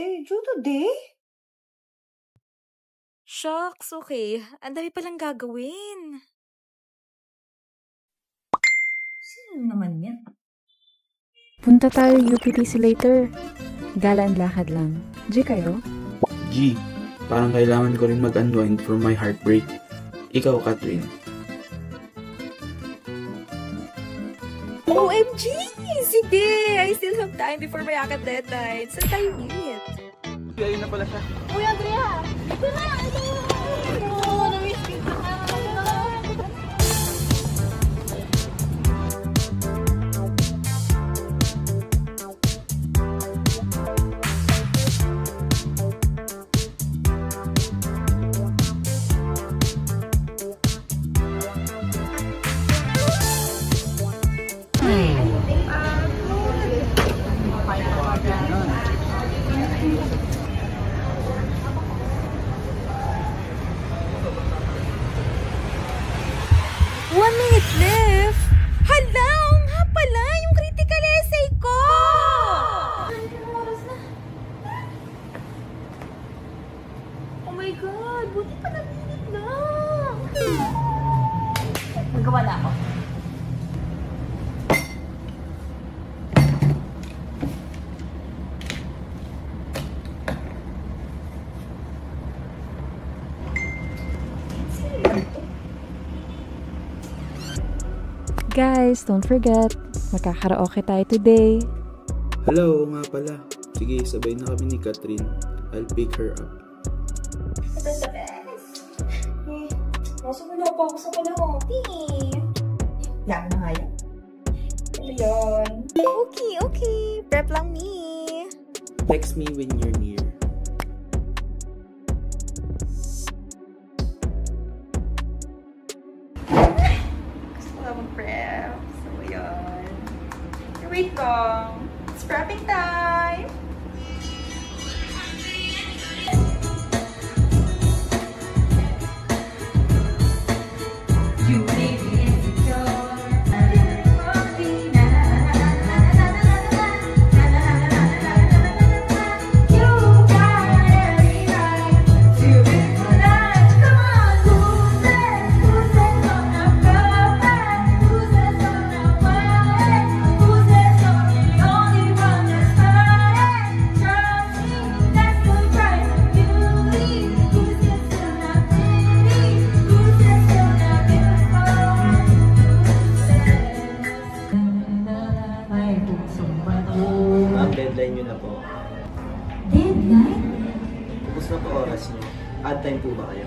kasi? Due today? Shucks, okay. Ang dami palang gagawin. Sino naman yan? Punta tayo UPTC later. Gala and lakad lang. G kayo? G, parang kailangan ko rin mag-unwind for my heartbreak. Ikaw, Catherine. OMG! Sige! I still have time before my ACAT deadline. Saan tayo meet? Ayun na pala siya. Uy, Andrea! Ito na! Ito na! Na-miss kita na! One minute left! Hala! Nga pala! Yung critical essay ko! Oh my God! Buti pa na minute lang! Nagawa na ako. Guys, don't forget, magkakaraoke tayo today. Hello, nga pala. Sige, sabay na kami ni Catherine. I'll pick her up. Ito sa best. Nasa wala pa ako sa karaoke. Yan na nga yan. Ano yun? Okay. Prep lang me. Text me when you're near. Prep. So, yun. Wait lang. It's prepping time. You make me insecure. You got every right to be polite. Come on, who's that? Who's that gonna go back? Who's that gonna fight? Who's that gonna the only one that's right? Trust me, that's the price of beauty. Who's that gonna pretty? Who's that gonna beautiful? Ay, pusong bato. Ang deadline nyo na po. Deadline? Tapos na po oras nyo. Add time po ba kayo?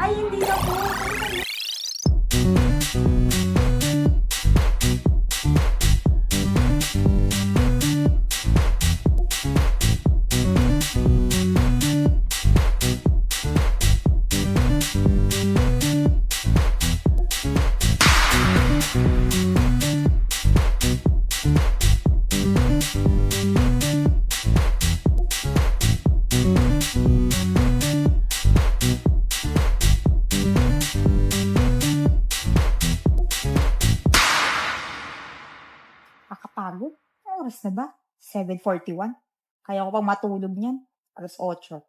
Ay, hindi na po. Nakakapagod. Oras na ba? 7:41. Kaya ko pang matulog niyan. 8:00.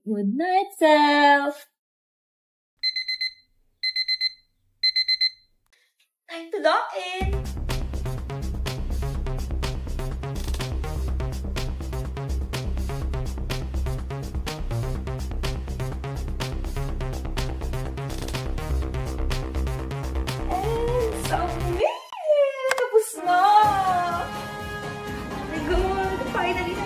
Good night, self! Time to log in. Submit! Tapos na! Oh my God! Finally na